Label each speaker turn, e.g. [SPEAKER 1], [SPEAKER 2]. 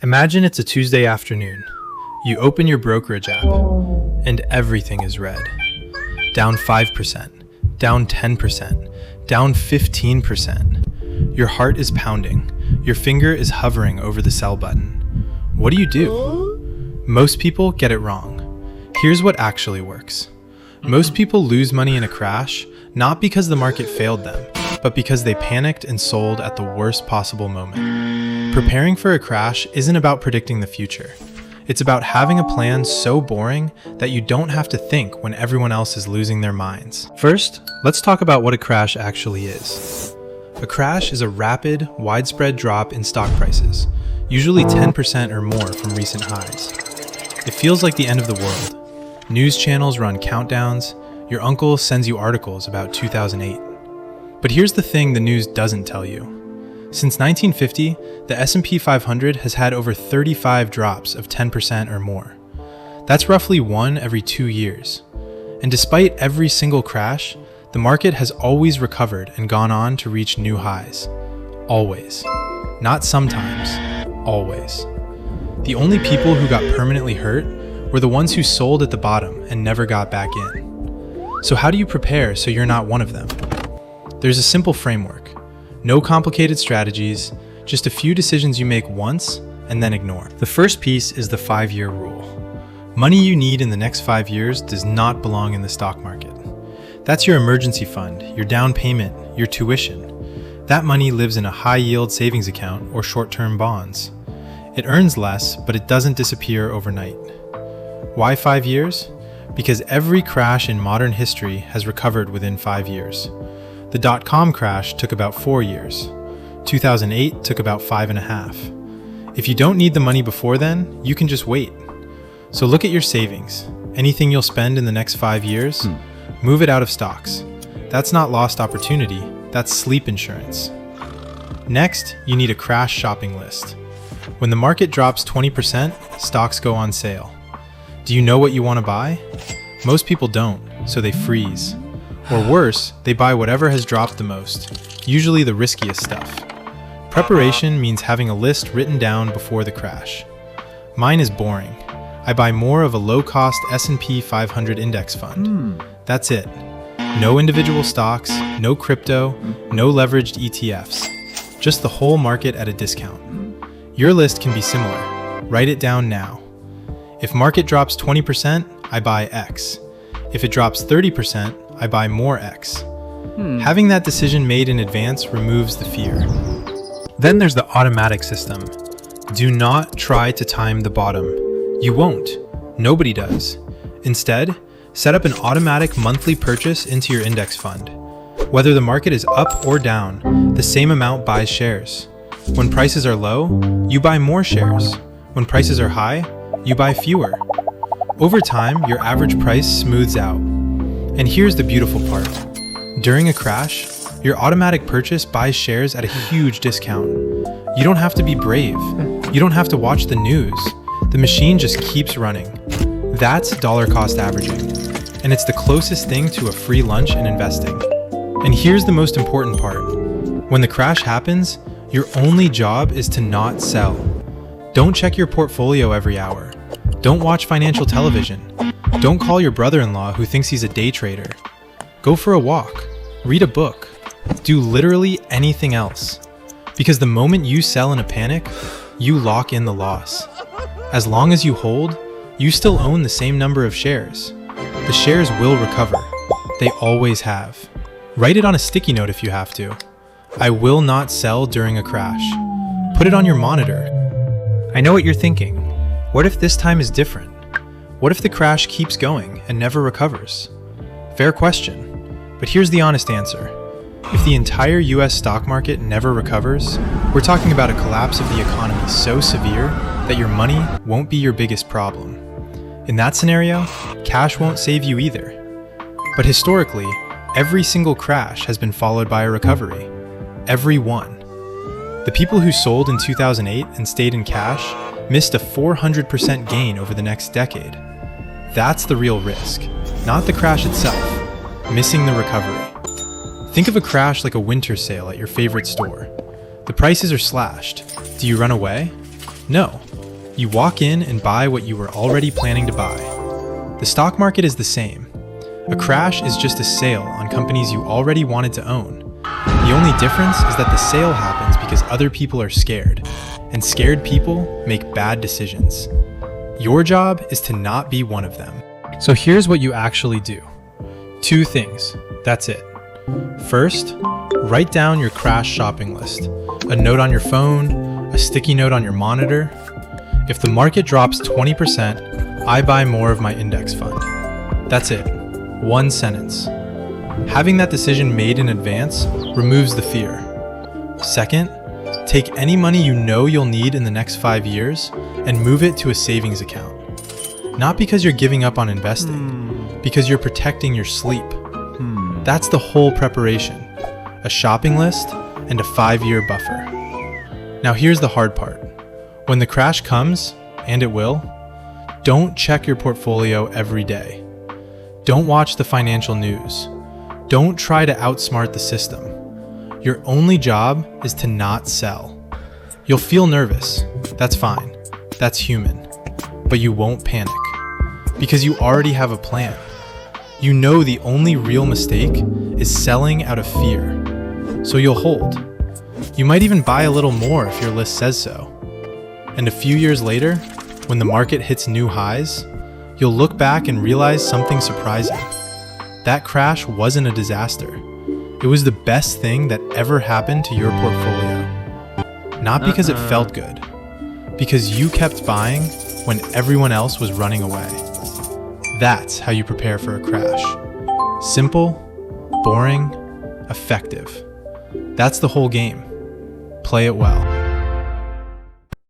[SPEAKER 1] Imagine it's a Tuesday afternoon. You open your brokerage app, and everything is red. Down 5%, down 10%, down 15%. Your heart is pounding. Your finger is hovering over the sell button. What do? Most people get it wrong. Here's what actually works. Most people lose money in a crash, not because the market failed them, but because they panicked and sold at the worst possible moment. Preparing for a crash isn't about predicting the future. It's about having a plan so boring that you don't have to think when everyone else is losing their minds. First, let's talk about what a crash actually is. A crash is a rapid, widespread drop in stock prices, usually 10% or more from recent highs. It feels like the end of the world. News channels run countdowns. Your uncle sends you articles about 2008. But here's the thing the news doesn't tell you. Since 1950, the S&P 500 has had over 35 drops of 10% or more. That's roughly one every 2 years. And despite every single crash, the market has always recovered and gone on to reach new highs. Always. Not sometimes. Always. The only people who got permanently hurt were the ones who sold at the bottom and never got back in. So how do you prepare so you're not one of them? There's a simple framework. No complicated strategies, just a few decisions you make once and then ignore. The first piece is the 5-year rule. Money you need in the next 5 years does not belong in the stock market. That's your emergency fund, your down payment, your tuition. That money lives in a high-yield savings account or short-term bonds. It earns less, but it doesn't disappear overnight. Why 5 years? Because every crash in modern history has recovered within 5 years. The dot-com crash took about 4 years. 2008 took about 5.5. If you don't need the money before then, you can just wait. So look at your savings. Anything you'll spend in the next 5 years, move it out of stocks. That's not lost opportunity, that's sleep insurance. Next, you need a crash shopping list. When the market drops 20%, stocks go on sale. Do you know what you want to buy? Most people don't, so they freeze. Or worse, they buy whatever has dropped the most, usually the riskiest stuff. Preparation means having a list written down before the crash. Mine is boring. I buy more of a low-cost S&P 500 index fund. That's it. No individual stocks, no crypto, no leveraged ETFs. Just the whole market at a discount. Your list can be similar. Write it down now. If market drops 20%, I buy X. If it drops 30%, I buy more X. Having that decision made in advance removes the fear. Then there's the automatic system. Do not try to time the bottom. You won't. Nobody does. Instead, set up an automatic monthly purchase into your index fund. Whether the market is up or down, the same amount buys shares. When prices are low, you buy more shares. When prices are high, you buy fewer. Over time, your average price smooths out. And here's the beautiful part. During a crash, your automatic purchase buys shares at a huge discount. You don't have to be brave. You don't have to watch the news. The machine just keeps running. That's dollar cost averaging. And it's the closest thing to a free lunch in investing. And here's the most important part. When the crash happens, your only job is to not sell. Don't check your portfolio every hour. Don't watch financial television. Don't call your brother-in-law who thinks he's a day trader. Go for a walk. Read a book. Do literally anything else. Because the moment you sell in a panic, you lock in the loss. As long as you hold, you still own the same number of shares. The shares will recover. They always have. Write it on a sticky note if you have to. I will not sell during a crash. Put it on your monitor. I know what you're thinking. What if this time is different? What if the crash keeps going and never recovers? Fair question. But here's the honest answer. If the entire US stock market never recovers, we're talking about a collapse of the economy so severe that your money won't be your biggest problem. In that scenario, cash won't save you either. But historically, every single crash has been followed by a recovery. Every one. The people who sold in 2008 and stayed in cash missed a 400% gain over the next decade. That's the real risk, not the crash itself, missing the recovery. Think of a crash like a winter sale at your favorite store. The prices are slashed. Do you run away? No, you walk in and buy what you were already planning to buy. The stock market is the same. A crash is just a sale on companies you already wanted to own. The only difference is that the sale happens because other people are scared, and scared people make bad decisions. Your job is to not be one of them. So here's what you actually do. 2 things. That's it. First, write down your crash shopping list. A note on your phone, a sticky note on your monitor. If the market drops 20%, I buy more of my index fund. That's it. 1 sentence. Having that decision made in advance removes the fear. Second, take any money you know you'll need in the next 5 years and move it to a savings account. Not because you're giving up on investing, because you're protecting your sleep. That's the whole preparation. A shopping list and a 5-year buffer. Now here's the hard part. When the crash comes, and it will, don't check your portfolio every day. Don't watch the financial news. Don't try to outsmart the system. Your only job is to not sell. You'll feel nervous. That's fine. That's human. But you won't panic. Because you already have a plan. You know the only real mistake is selling out of fear. So you'll hold. You might even buy a little more if your list says so. And a few years later, when the market hits new highs, you'll look back and realize something surprising. That crash wasn't a disaster. It was the best thing that ever happened to your portfolio. Not because it felt good, because you kept buying when everyone else was running away. That's how you prepare for a crash. Simple, boring, effective. That's the whole game. Play it well.